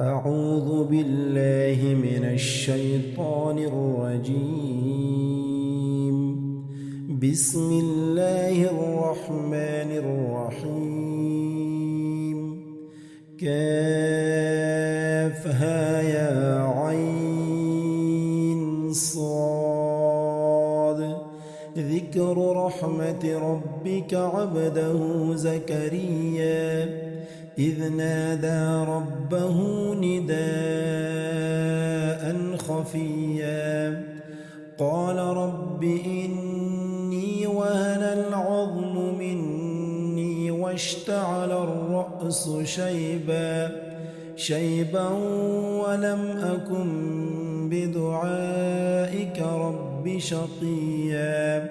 أعوذ بالله من الشيطان الرجيم. بسم الله الرحمن الرحيم. كافها يا عين صاد. ذكر رحمة ربك عبده زكريا إذ نادى ربه نداء خفيا قال رب إني وهن العظم مني واشتعل الرأس شيبا ولم أكن بدعائك رب شقيا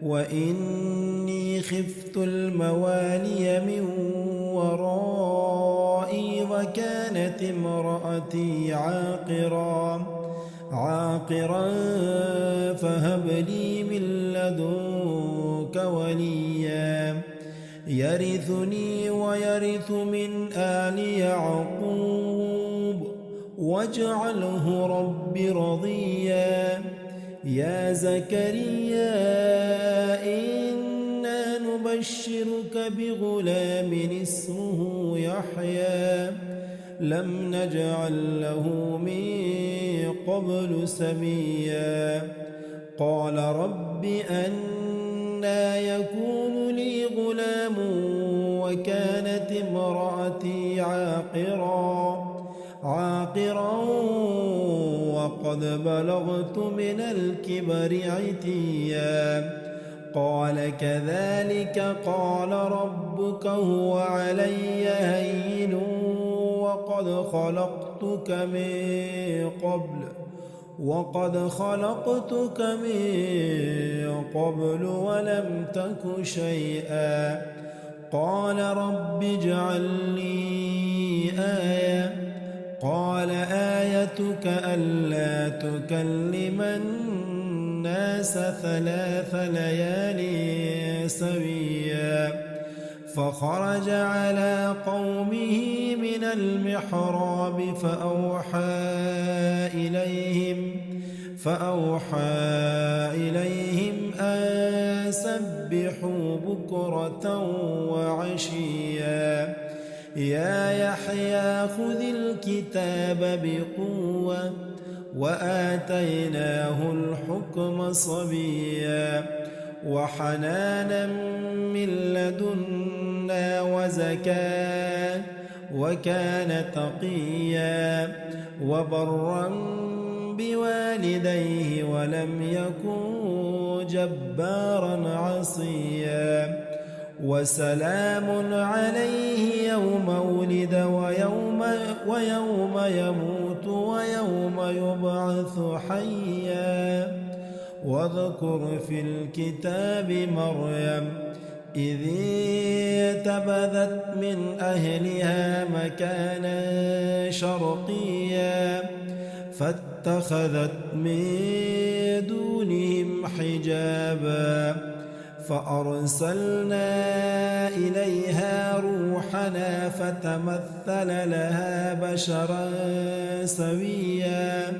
وإني خفت الموالي من ورائي وكانت امرأتي عاقرا فهب لي من لدنك وليا يرثني ويرث من آل يعقوب واجعله رب رضيا يا زكريا إنا نبشرك بغلام اسمه يحيى لم نجعل له من قبل سميا قال رب أنى يكون لي غلام وكانت امرأتي عاقرا وقد بلغت من الكبر عتيا قال كذلك قال ربك هو علي هين وقد خلقتك من قبل ولم تك شيئا قال رب اجعل لي آية قال آيتك ألا تكلم الناس 3 ليال سويا فخرج على قومه من المحراب فأوحى إليهم أن سبحوا بكرة وعشيا يا يحيى خذ الكتاب بقوة وآتيناه الحكم صبيا وحنانا من لدنا وزكاة وكان تقيا وبرا بوالديه ولم يكن جبارا عصيا وسلام عليه يوم ولد ويوم يموت ويوم يبعث حيا واذكر في الكتاب مريم إذ انتبذت من أهلها مكانا شرقيا فاتخذت من دونهم حجابا فأرسلنا إليها روحنا فتمثل لها بشرا سويا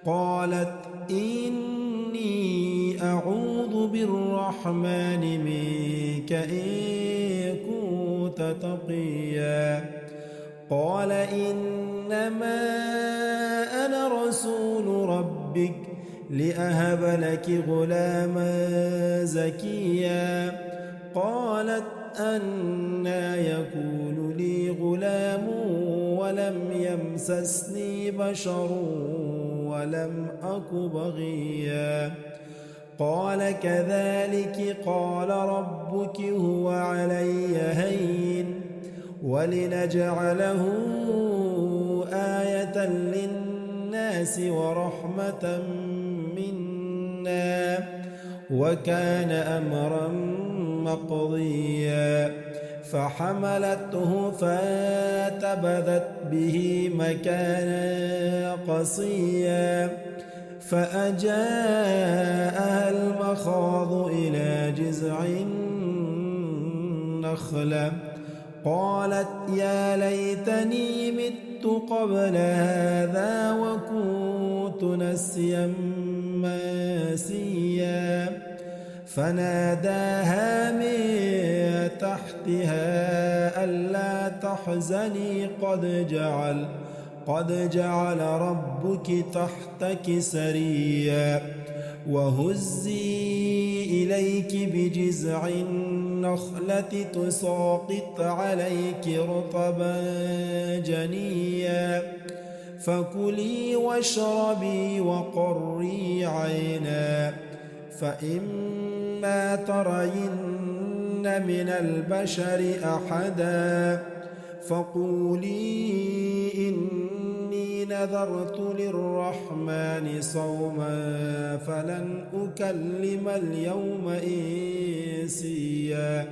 قالت إني أعوذ بالرحمن منك إن كنت تقيا قال إنما أنا رسول ربك لأهب لك غلاما زكيا قالت أنى يكون لي غلام ولم يمسسني بشر ولم أك بغيا قال كذلك قال ربك هو علي هين ولنجعله آية للناس ورحمة منا وكان أمرا مقضيا فحملته فانتبذت به مكانا قصيا فأجاءها المخاض إلى جذع النخلة قالت يا ليتني مت مت قبل هذا وكنت نسيا منسيا فناداها من تحتها ألا تحزني قد جعل ربك تحتك سريا وهزي إليك بجذع النخلة تساقط عليك رطبا جنيا فكلي واشربي وقري عينا فإما ترين من البشر أحدا فقولي إني نذرت للرحمن صوما فلن أكلم اليوم إنسيا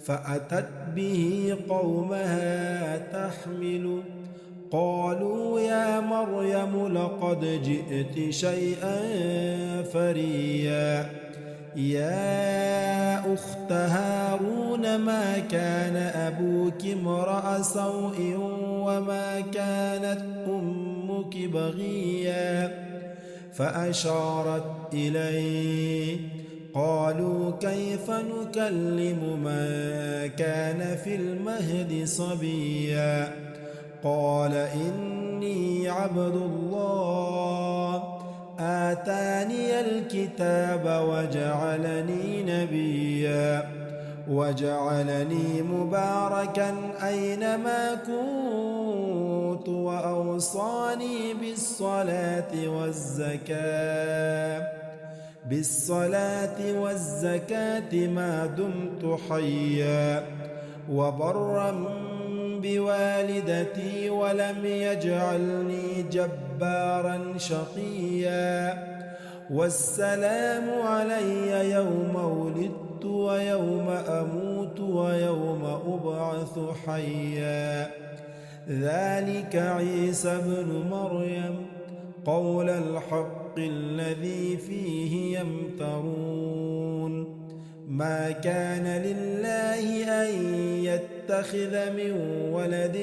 فأتت به قومها تحمل قالوا يا مريم لقد جئت شيئا فريا يا أخت هارون ما كان أبوك امرأ سوء وما كانت أمك بغيا فأشارت إليه قالوا كيف نكلم من كان في المهد صبيا قال إني عبد الله آتاني الكتاب وجعلني نبيا وجعلني مباركا أينما كنت وأوصاني بالصلاة والزكاة ما دمت حيا وبرا بوالدتي ولم يجعلني جبارا شقيا والسلام علي يوم ولدت ويوم أموت ويوم أبعث حيا ذلك عيسى ابن مريم قول الحق الذي فيه يمترون ما كان لله أن يتخذ من ولد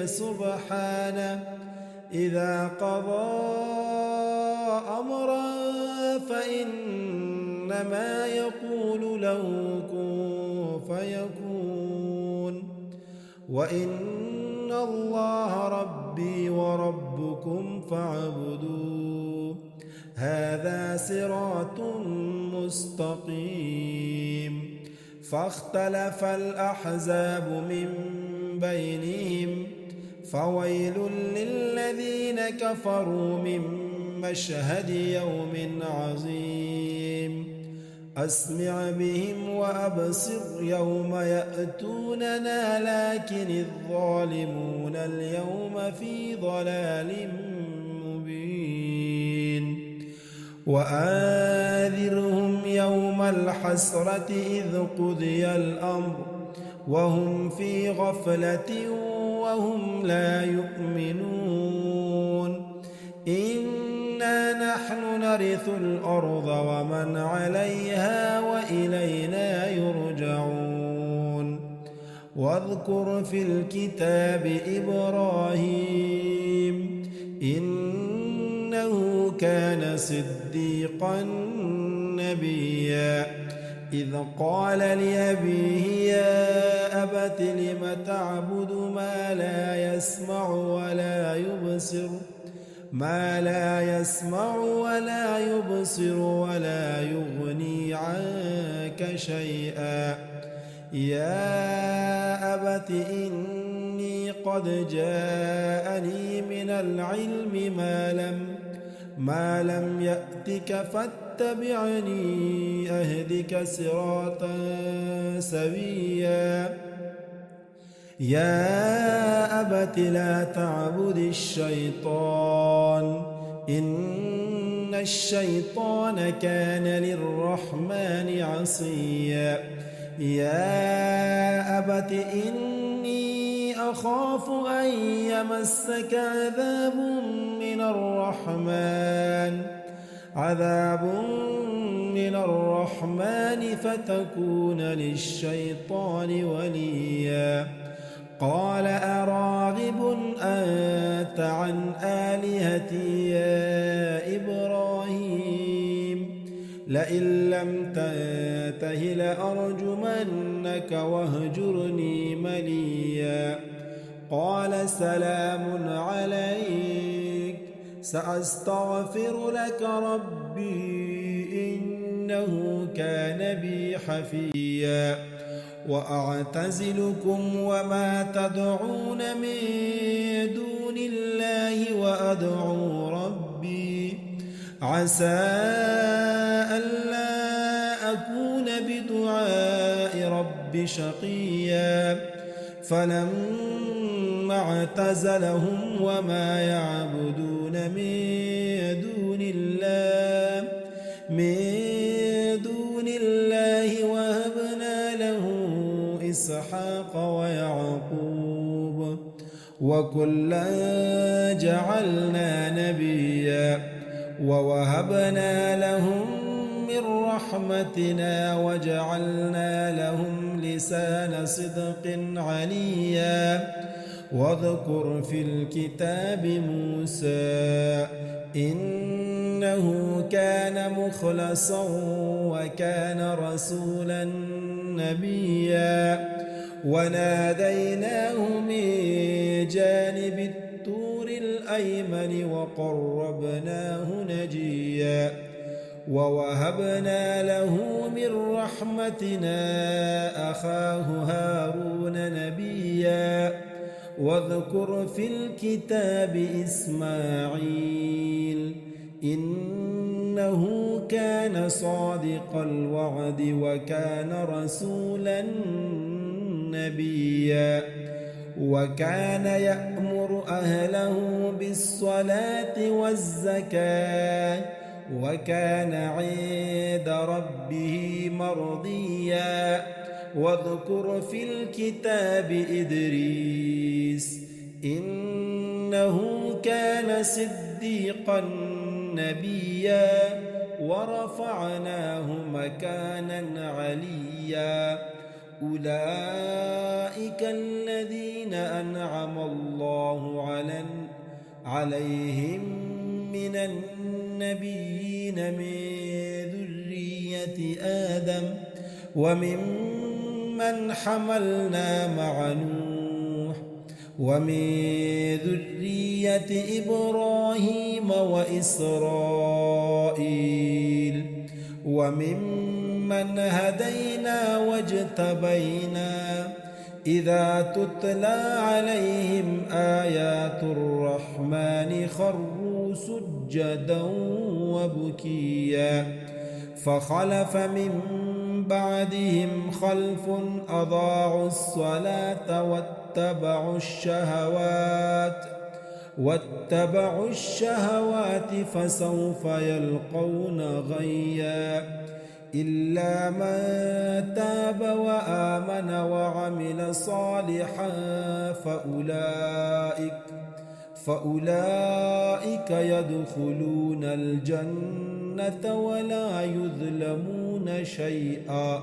سبحانه إذا قضى أمرا فإنما يقول له كن فيكون وإن الله ربي وربكم فاعبدوه هذا صراط مستقيم فاختلف الأحزاب من بينهم فويل للذين كفروا من مشهد يوم عظيم أسمع بهم وأبصر يوم يأتوننا لكن الظالمون اليوم في ضلال مبين وآذرهم يوم الحسرة إذ قضي الأمر وهم في غفلة وهم لا يؤمنون إنا نحن نرث الأرض ومن عليها وإلينا يرجعون واذكر في الكتاب إبراهيم إنه كان صديقا نبيا إذ قال لأبيه يا أبت لم تعبد ما لا يسمع ولا يبصر ولا يغني عنك شيئا يا أبت إني قد جاءني من العلم ما لم يأتك فاتبعني أهدك صراطا سويا يا أبت لا تعبد الشيطان إن الشيطان كان للرحمن عصيا يا أبت إني أخاف أن يمسك عذاب من الرحمن فتكون للشيطان وليا قال أراغب أنت عن آلهتي يا إبراهيم لئن لم تنته لأرجمنك واهجرني مليا قال سلام عليك سأستغفر لك ربي إنه كان بي حفيا وأعتزلكم وما تدعون من دون الله وأدعو ربي عسى ألا أكون بدعاء ربي شقيا فلما اعتزلهم وما يعبدون من دون الله وهبنا له إسحاق ويعقوب وكلا جعلنا نبيا ووهبنا لهم من رحمتنا وجعلنا لهم لسان صدق عليا واذكر في الكتاب موسى إنه كان مخلصا وكان رسولا نبيا وناديناه من جانب الطور الأيمن وقربناه نجيا ووهبنا له من رحمتنا أخاه هارون نبيا واذكر في الكتاب إسماعيل إنه كان صادق الوعد وكان رسولا نبيا وكان يأمر أهله بالصلاة والزكاة وكان عند ربه مرضيا واذكر في الكتاب إدريس إنه كان صديقا نبيا ورفعناه مكانا عليا أولئك الذين أنعم الله عليهم من النبيين من ذرية آدم وممن حملنا مع نوح ومن ذرية إبراهيم وإسرائيل وممن هدينا واجتبينا إذا تتلى عليهم آيات الرحمن خروا سجدا وبكيا فخلف من بعدهم خلف أضاعوا الصلاة واتبعوا الشهوات فسوف يلقون غيا إلا من تاب وآمن وعمل صالحا فأولئك يدخلون الجنة ولا يظلمون شيئا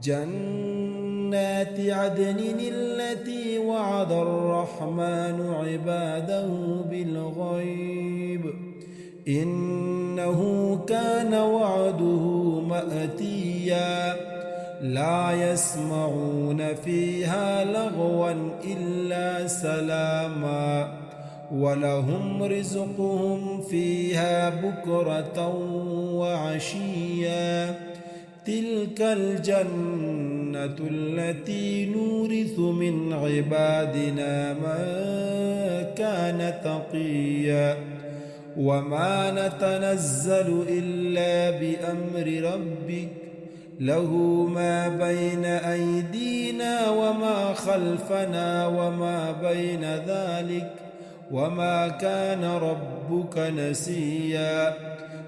جنات عدن التي وعد الرحمن عباده بالغيب إنه كان وعده مأتيا لا يسمعون فيها لغوا إلا سلاما ولهم رزقهم فيها بكرة وعشيا تلك الجنة التي نورث من عبادنا من كان تقيا وما نتنزل إلا بأمر ربك له ما بين أيدينا وما خلفنا وما بين ذلك وما كان ربك نسيا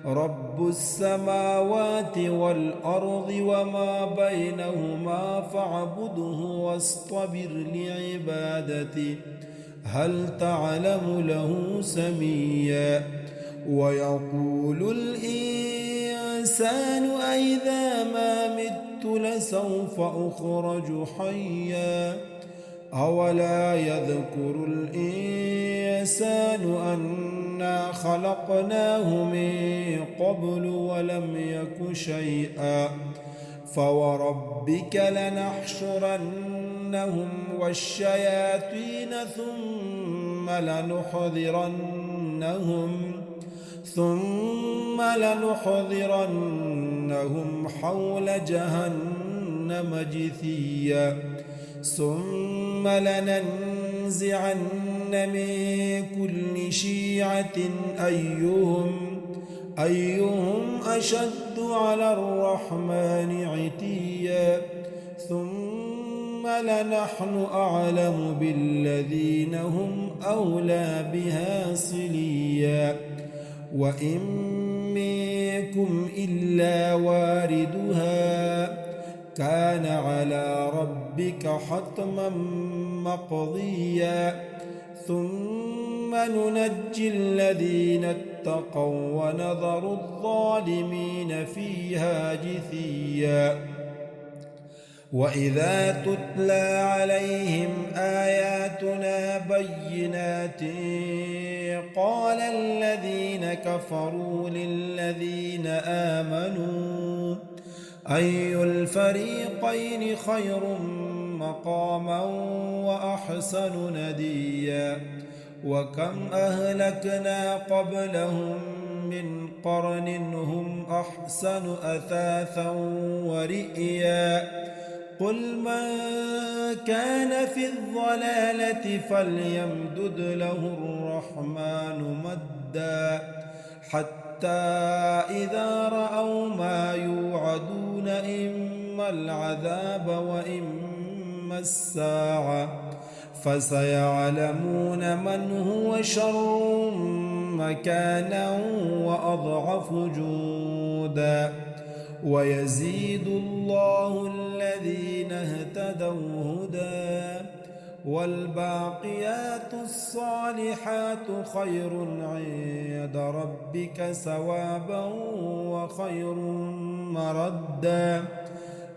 رب السماوات والأرض وما بينهما فاعبده واصطبر لعبادته هل تعلم له سميا ويقول الإنسان أإذا ما مت لسوف أخرج حيا أولا يذكر الإنسان أنا خلقناه من قبل ولم يك شيئا فوربك لنحشرنهم والشياطين ثم لنحضرنهم حول جهنم جثيا ثم لننزعن من كل شيعة أيهم أشد على الرحمن عتيا ثم لنحن أعلم بالذين هم أولى بها صليا وإن منكم إلا واردها كان على ربك حتما مقضيا ثم ننجي الذين اتقوا ونذر الظالمين فيها جثيا وإذا تتلى عليهم آياتنا بينات قال الذين كفروا للذين آمنوا أي الفريقين خير مقاما وأحسن نديا وكم أهلكنا قبلهم من قرن هم أحسن أثاثا ورئيا قل من كان في الضلالة فليمدد له الرحمن مدا حتى إذا رأوا ما يوعدون إما العذاب وإما الساعة فسيعلمون من هو شر مكانا وأضعف جودا ويزيد الله الذين اهتدوا هدى والباقيات الصالحات خير عند ربك ثوابا وخير مردا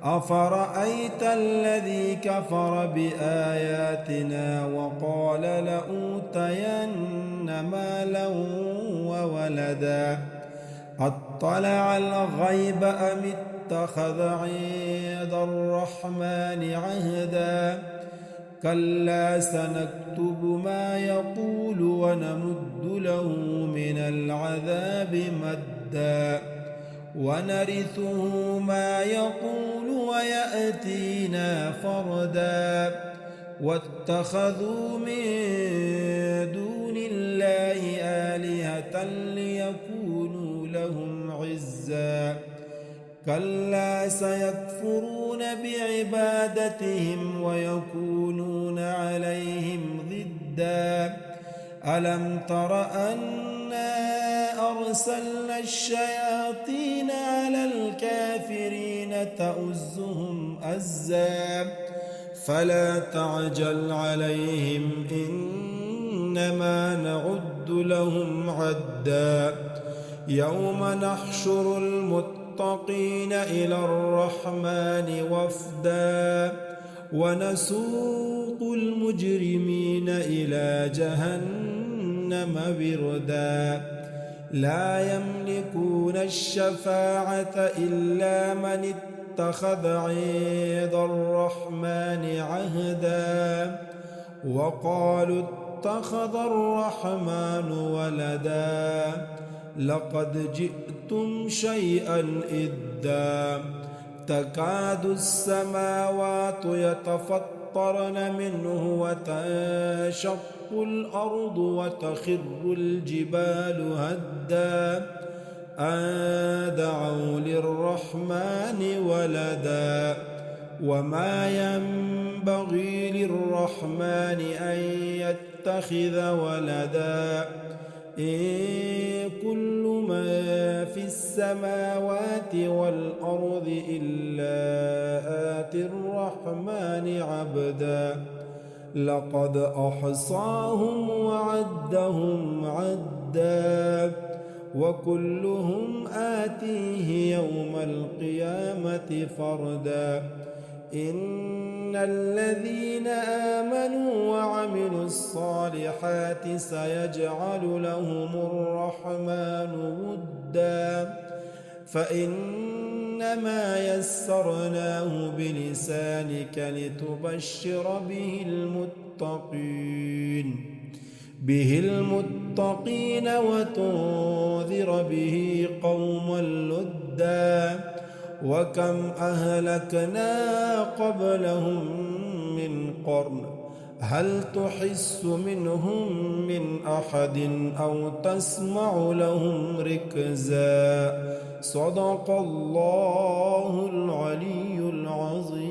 أفرأيت الذي كفر بآياتنا وقال لأوتين مالا وولدا أطلع الغيب أم اتخذ عند الرحمن عهدا كلا سنكتب ما يقول ونمد له من العذاب مدا ونرثه ما يقول ويأتينا فردا واتخذوا من دون الله آلهة ليكونوا لهم عزا كلا سيكفرون بعبادتهم ويكونون عليهم ضدا ألم تر أنا أرسلنا الشياطين على الكافرين تؤزهم أزا فلا تعجل عليهم إنما نعد لهم عدا يوم نحشر المتقين إلى الرحمن وفدا ونسوق المجرمين إلى جهنم بردا لا يملكون الشفاعة إلا من اتخذ عند الرحمن عهدا وقالوا اتخذ الرحمن ولدا لقد جئتم شيئا إدا تكاد السماوات يتفطرن منه وتنشق الأرض وتخر الجبال هدا أن دعوا للرحمن ولدا وما ينبغي للرحمن أن يتخذ ولدا إن كل من في السماوات والأرض إلا آتي الرحمن عبدا لقد أحصاهم وعدهم عدا وكلهم آتيه يوم القيامة فردا إن الذين آمنوا وعملوا الصالحات سيجعل لهم الرحمن ودا فإنما يسرناه بلسانك لتبشر به المتقين وتنذر به قوما لدا وكم أهلكنا قبلهم من قرن هل تحس منهم من أحد أو تسمع لهم ركزا صدق الله العلي العظيم.